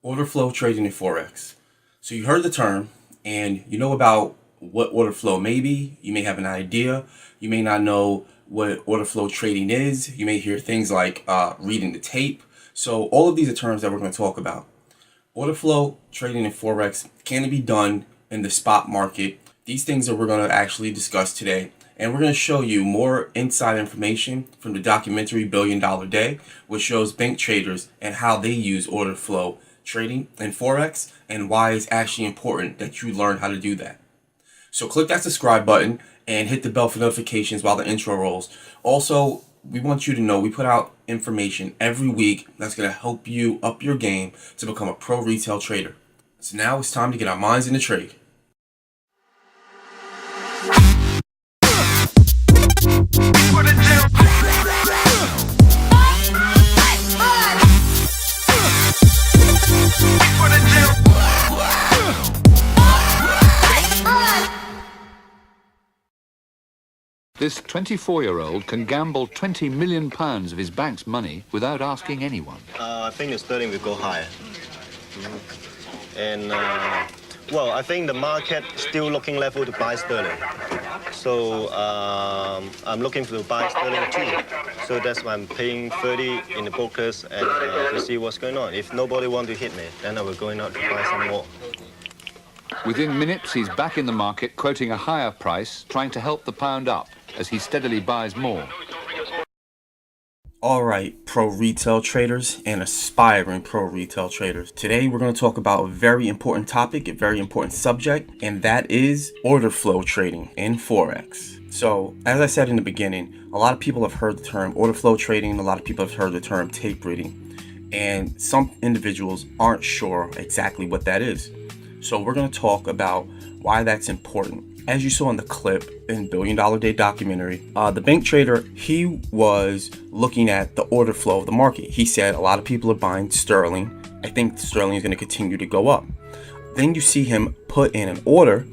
Order flow trading in Forex. So you heard the term and you know about what order flow may be. You may have an idea. You may not know what order flow trading is. You may hear things like reading the tape. So all of these are terms that we're going to talk about. Order flow trading in Forex can be done in the spot market. These things that we're going to actually discuss today. And we're going to show you more inside information from the documentary $1 Billion Day, which shows bank traders and how they use order flow trading in Forex and why it's actually important that you learn how to do that. So click that subscribe button and hit the bell for notifications while the intro rolls. Also, we want you to know we put out information every week that's going to help you up your game to become a pro retail trader. So now it's time to get our minds in the trade. This 24-year-old can gamble £20 million of his bank's money without asking anyone. I think the sterling will go higher. And, well, I think the market still looking level to buy sterling. So I'm looking to buy sterling too. So that's why I'm paying 30 in the brokers and to see what's going on. If nobody want to hit me, then I will go out to buy some more. Within minutes, he's back in the market, quoting a higher price, trying to help the pound up as he steadily buys more. All right, pro retail traders and aspiring pro retail traders. Today, we're going to talk about a very important topic, a very important subject, and that is order flow trading in Forex. So, as I said in the beginning, a lot of people have heard the term order flow trading, a lot of people have heard the term tape reading, and some individuals aren't sure exactly what that is. So we're going to talk about why that's important. As you saw in the clip in $1 Billion Day documentary, the bank trader, he was looking at the order flow of the market. He said a lot of people are buying sterling. I think sterling is going to continue to go up. Then you see him put in an order,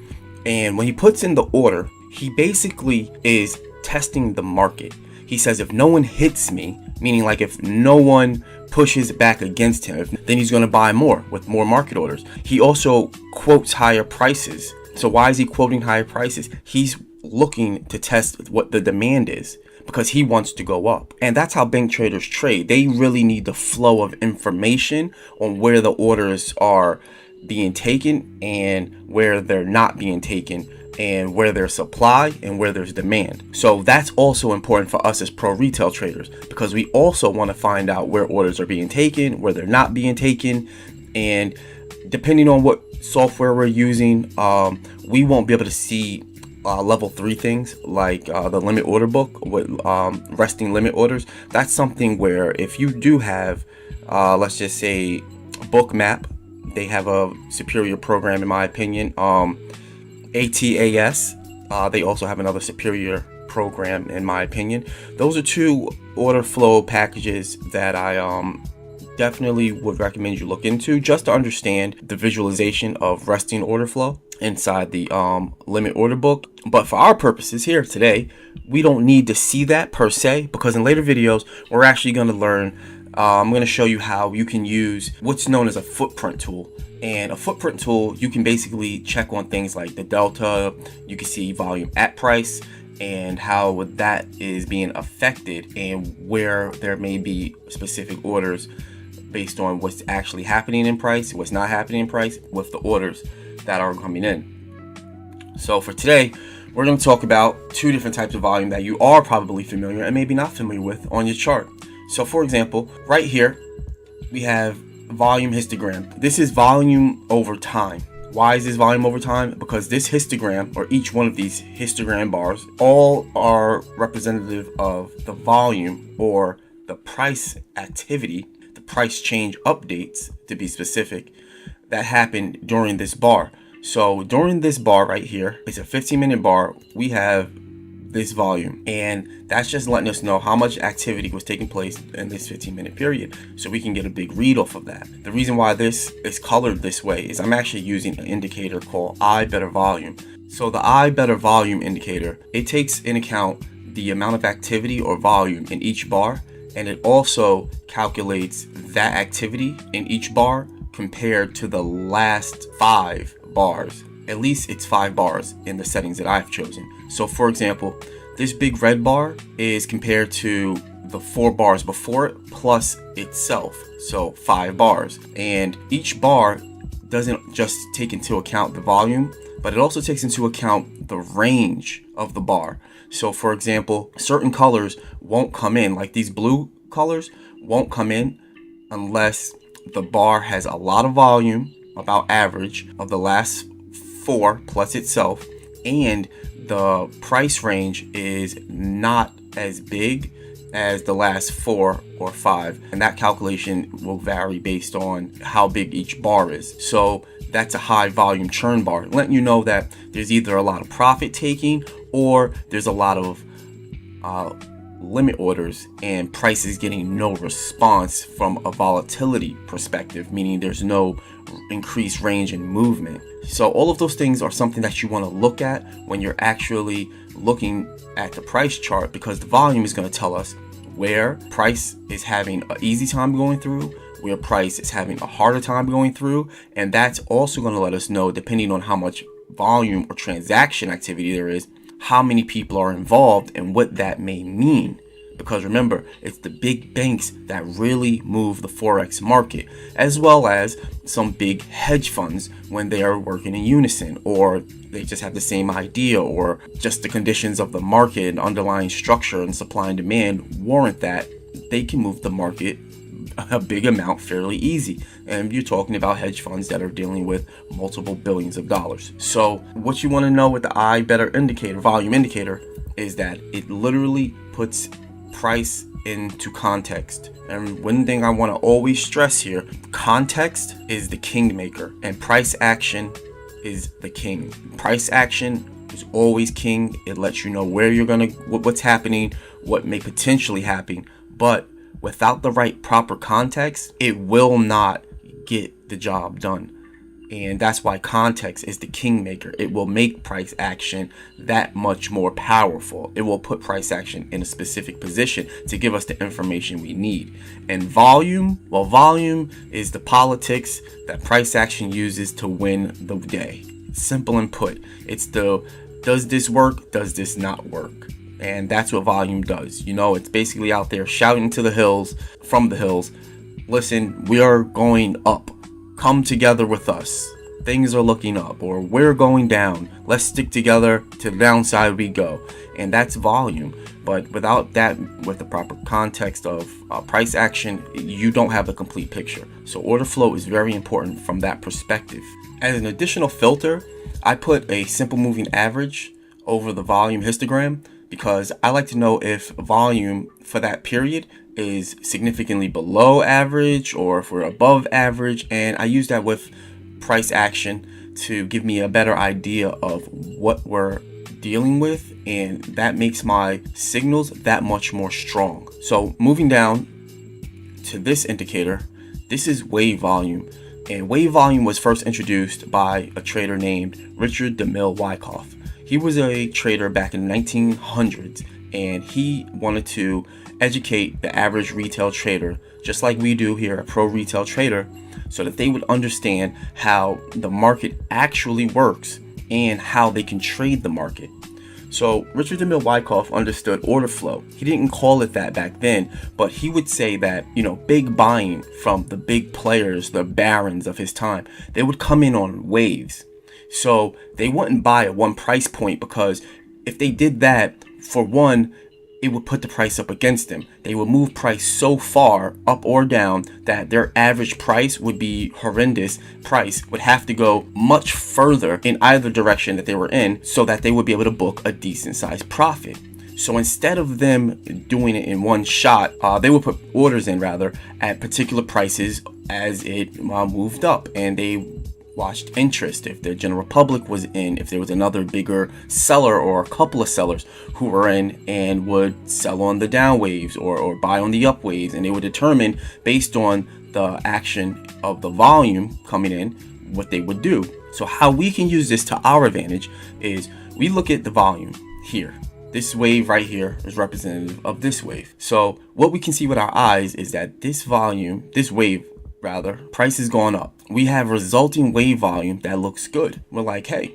and when he puts in the order, he basically is testing the market. He says if no one hits me, meaning like if no one pushes back against him, then he's going to buy more with more market orders. He also quotes higher prices. So why is he quoting higher prices? He's looking to test what the demand is because he wants to go up. And that's how bank traders trade. They really need the flow of information on where the orders are being taken and where they're not being taken, and where there's supply and where there's demand. So that's also important for us as pro retail traders because we also want to find out where orders are being taken, where they're not being taken, and depending on what software we're using, we won't be able to see level 3 things like the limit order book with resting limit orders. That's something where if you do have, let's just say, Bookmap, they have a superior program in my opinion. ATAS, they also have another superior program in my opinion. Those are two order flow packages that I definitely would recommend you look into just to understand the visualization of resting order flow inside the limit order book. But for our purposes here today, we don't need to see that per se, because in later videos we're actually going to learn, I'm going to show you how you can use what's known as a footprint tool. And a footprint tool, you can basically check on things like the delta, you can see volume at price, and how that is being affected and where there may be specific orders based on what's actually happening in price, what's not happening in price with the orders that are coming in. So for today, we're going to talk about two different types of volume that you are probably familiar and maybe not familiar with on your chart. So for example, right here, we have volume histogram. This is volume over time. Why is this volume over time? Because this histogram, or each one of these histogram bars, all are representative of the volume or the price activity, the price change updates to be specific, that happened during this bar. So during this bar right here, it's a 15-minute bar, we have this volume, and that's just letting us know how much activity was taking place in this 15-minute period, so we can get a big read off of that. The reason why this is colored this way is I'm actually using an indicator called ibetter volume. So the ibetter volume indicator, it takes in account the amount of activity or volume in each bar, and it also calculates that activity in each bar compared to the last 5 bars. At least it's 5 bars in the settings that I've chosen. So for example, this big red bar is compared to the 4 bars before it plus itself, so 5 bars. And each bar doesn't just take into account the volume, but it also takes into account the range of the bar. So for example, certain colors won't come in, like these blue colors won't come in unless the bar has a lot of volume, about average of the last 4 plus itself, and the price range is not as big as the last 4 or 5, and that calculation will vary based on how big each bar is. So that's a high volume churn bar, letting you know that there's either a lot of profit taking or there's a lot of limit orders and prices getting no response from a volatility perspective, meaning there's no increased range and movement. So all of those things are something that you want to look at when you're actually looking at the price chart, because the volume is going to tell us where price is having an easy time going through, where price is having a harder time going through, and that's also going to let us know, depending on how much volume or transaction activity there is, how many people are involved and what that may mean. Because remember, it's the big banks that really move the Forex market, as well as some big hedge funds when they are working in unison, or they just have the same idea, or just the conditions of the market and underlying structure and supply and demand warrant that they can move the market a big amount fairly easy. And you're talking about hedge funds that are dealing with multiple billions of dollars. So what you want to know with the ibetter indicator, volume indicator, is that it literally puts price into context. And one thing I want to always stress here, context is the kingmaker and price action is the king. Price action is always king. It lets you know where you're gonna, what's happening, what may potentially happen, but without the right proper context, it will not get the job done. And that's why context is the kingmaker. It will make price action that much more powerful. It will put price action in a specific position to give us the information we need. And volume, well, volume is the politics that price action uses to win the day. Simple and put. It's the, does this work? Does this not work? And that's what volume does. You know, it's basically out there shouting to the hills, from the hills, listen, we are going up. Come together with us. Things are looking up, or we're going down. Let's stick together. To the downside we go. And that's volume. But without that, with the proper context of price action, you don't have the complete picture. So order flow is very important from that perspective. As an additional filter, I put a simple moving average over the volume histogram, because I like to know if volume for that period is significantly below average or if we're above average. And I use that with price action to give me a better idea of what we're dealing with, and that makes my signals that much more strong. So moving down to this indicator, this is wave volume. And wave volume was first introduced by a trader named Richard DeMille Wyckoff. He was a trader back in the 1900s, and he wanted to educate the average retail trader, just like we do here at Pro Retail Trader, so that they would understand how the market actually works and how they can trade the market. So Richard DeMille Wyckoff understood order flow. He didn't call it that back then, but he would say that, you know, big buying from the big players, the barons of his time, they would come in on waves. So they wouldn't buy at one price point, because if they did that, for one, it would put the price up against them. They would move price so far up or down that their average price would be horrendous. Price would have to go much further in either direction that they were in, so that they would be able to book a decent sized profit. So instead of them doing it in one shot, they would put orders in rather at particular prices as it moved up, and they watched interest. If the general public was in, if there was another bigger seller or a couple of sellers who were in, and would sell on the down waves or buy on the up waves, and they would determine based on the action of the volume coming in what they would do. So how we can use this to our advantage is we look at the volume here. This wave right here is representative of this wave. So what we can see with our eyes is that this volume, this wave rather, price is going up. we have resulting wave volume that looks good. We're like, hey,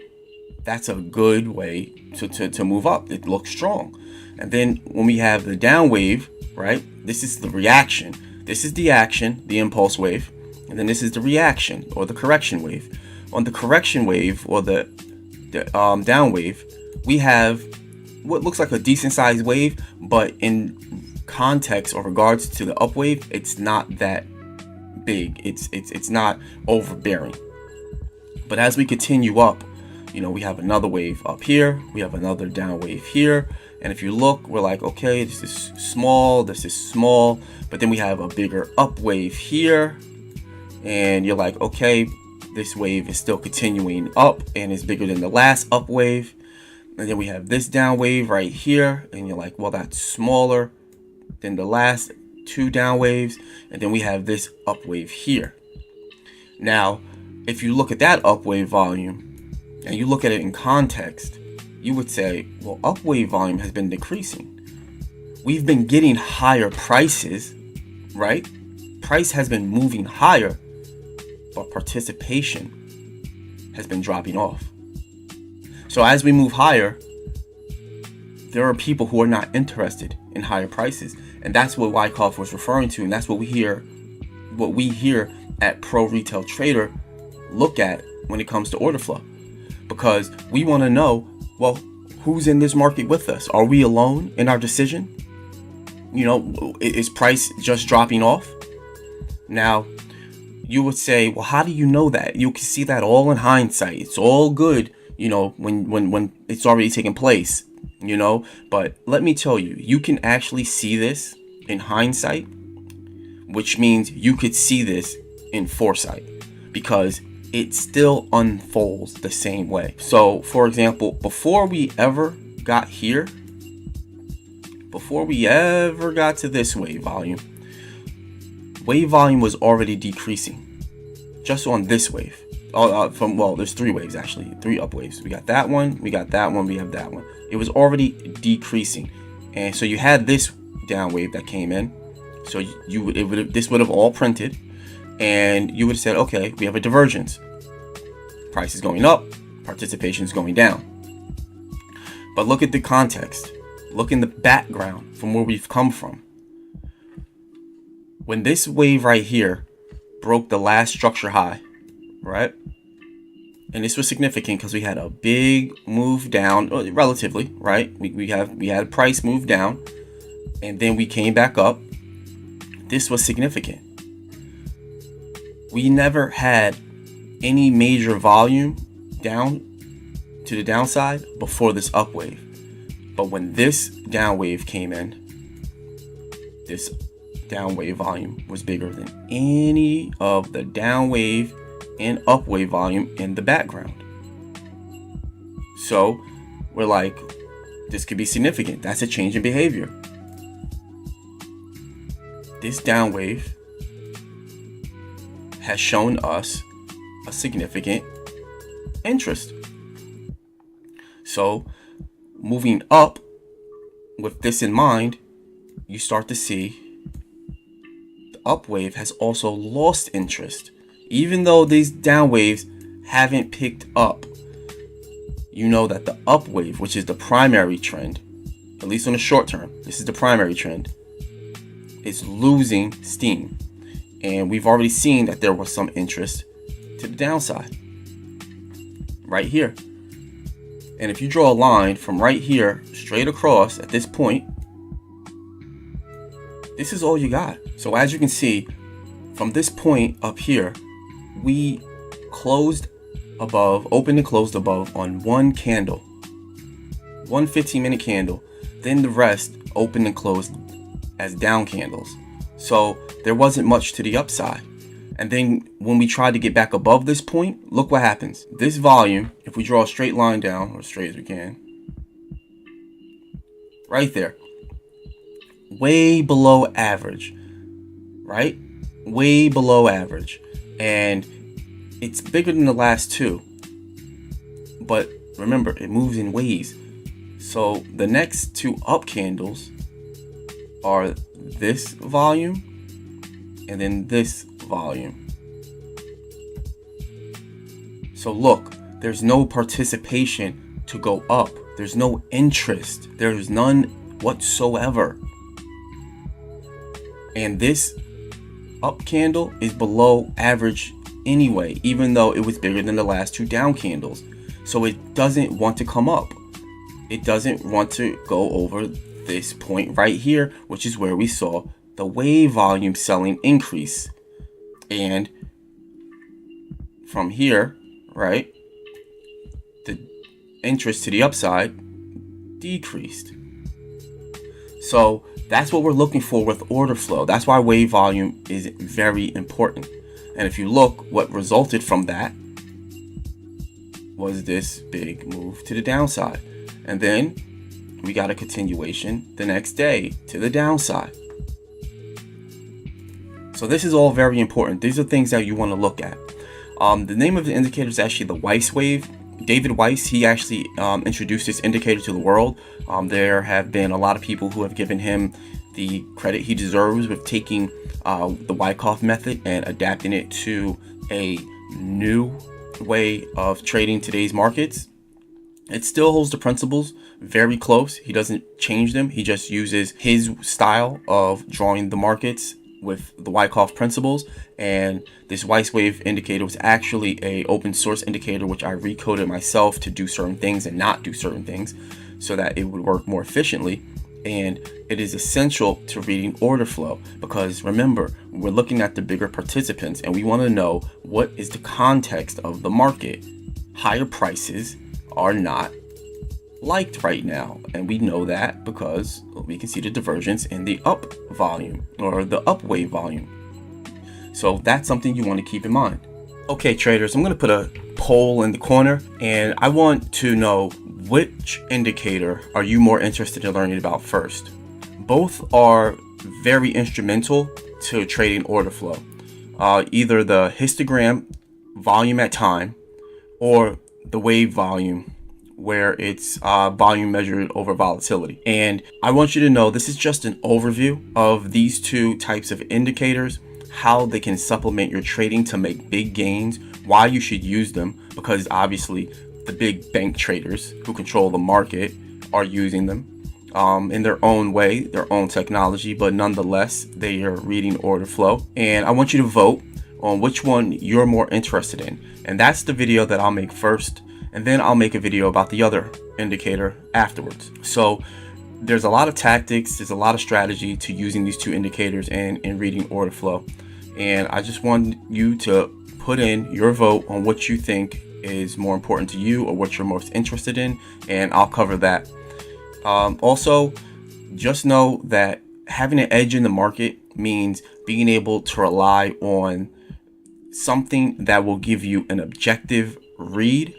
that's a good way to move up. It looks strong. And then when we have the down wave, right, this is the reaction. This is the action, the impulse wave. And then this is the reaction or the correction wave. On the correction wave or the down wave, we have what looks like a decent sized wave, but in context or regards to the up wave, it's not that big. It's not overbearing. But as we continue up, we have another wave up here, we have another down wave here, and if you look, we're like, okay, this is small, but then we have a bigger up wave here, and you're like, okay, this wave is still continuing up and is bigger than the last up wave. And then we have this down wave right here, and you're like, well, that's smaller than the last two down waves. And then we have this up wave here. Now, if you look at that up wave volume and you look at it in context, you would say, well, up wave volume has been decreasing. We've been getting higher prices, right? Price has been moving higher, but participation has been dropping off. So as we move higher, there are people who are not interested in higher prices. And that's what Wyckoff was referring to. And that's what we hear at Pro Retail Trader look at when it comes to order flow. Because we want to know, well, who's in this market with us? Are we alone in our decision? Is price just dropping off? Now, you would say, well, how do you know that? You can see that all in hindsight. It's all good, when it's already taken place, But let me tell you, you can actually see this in hindsight, which means you could see this in foresight, because it still unfolds the same way. So, for example, before we ever got to this wave volume was already decreasing just on this wave. There's three waves, actually, 3 up waves. We got that one, we have that one. It was already decreasing. And so you had this down wave that came in. So this would have all printed, and you would have said, okay, we have a divergence. Price is going up, participation is going down. But look at the context. Look in the background from where we've come from. When this wave right here broke the last structure high, right? And this was significant because we had a big move down, relatively, right? We had price move down, and then we came back up. This was significant. We never had any major volume down to the downside before this up wave. But when this down wave came in, this down wave volume was bigger than any of the down wave and up wave volume in the background. So we're like, this could be significant. That's a change in behavior. This down wave has shown us a significant interest. So moving up with this in mind, you start to see the up wave has also lost interest. Even though these down waves haven't picked up, you know that the up wave, which is the primary trend, at least on the short term, this is the primary trend, is losing steam. And we've already seen that there was some interest to the downside right here. And if you draw a line from right here straight across at this point, this is all you got. So as you can see, from this point up here, we opened and closed above on one candle, one 15-minute candle. Then the rest opened and closed as down candles. So there wasn't much to the upside. And then when we tried to get back above this point, look what happens. This volume, if we draw a straight line down, or as straight as we can, right there, way below average, right? Way below average. And it's bigger than the last two. But remember, it moves in waves. So the next two up candles are this volume and then this volume. So look, there's no participation to go up. There's no interest. There's none whatsoever. And this up candle is below average anyway, even though it was bigger than the last two down candles. So it doesn't want to come up. It doesn't want to go over this point right here, which is where we saw the wave volume selling increase. And from here, right, the interest to the upside decreased. So that's what we're looking for with order flow. That's why wave volume is very important. And if you look, what resulted from that was this big move to the downside. And then we got a continuation the next day to the downside. So this is all very important. These are things that you want to look at. The name of the indicator is actually the Weis wave. David Weiss, he actually introduced this indicator to the world. There have been a lot of people who have given him the credit he deserves with taking the Wyckoff method and adapting it to a new way of trading today's markets. It still holds the principles very close. He doesn't change them. He just uses his style of drawing the markets with the Wyckoff principles. And this Weiss wave indicator was actually a open source indicator, which I recoded myself to do certain things and not do certain things so that it would work more efficiently. And it is essential to reading order flow, because remember, we're looking at the bigger participants and we want to know what is the context of the market. Higher prices are not liked right now, and we know that because we can see the divergence in the up volume or the up wave volume. So that's something you want to keep in mind. Okay, traders, I'm going to put a poll in the corner, and I want to know, which indicator are you more interested in learning about first? Both are very instrumental to trading order flow. Either the histogram volume at time or the wave volume, where it's volume measured over volatility. And I want you to know this is just an overview of these two types of indicators, how they can supplement your trading to make big gains, why you should use them, because obviously the big bank traders who control the market are using them in their own way, their own technology, but nonetheless they are reading order flow. And I want you to vote on which one you're more interested in, and that's the video that I'll make first, and then I'll make a video about the other indicator afterwards. So there's a lot of tactics, there's a lot of strategy to using these two indicators and reading order flow. And I just want you to put in your vote on what you think is more important to you or what you're most interested in, and I'll cover that. Also, just know that having an edge in the market means being able to rely on something that will give you an objective read,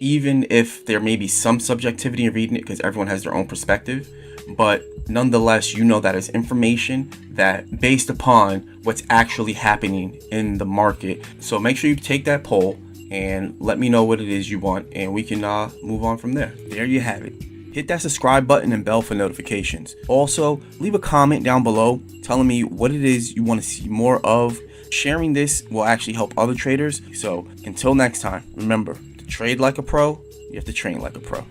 even if there may be some subjectivity in reading it because everyone has their own perspective. But nonetheless, you know that is information that based upon what's actually happening in the market. So make sure you take that poll and let me know what it is you want, and we can move on from there. There you have it. Hit that subscribe button and bell for notifications. Also, leave a comment down below telling me what it is you want to see more of. Sharing this will actually help other traders. So until next time, remember, to trade like a pro, you have to train like a pro.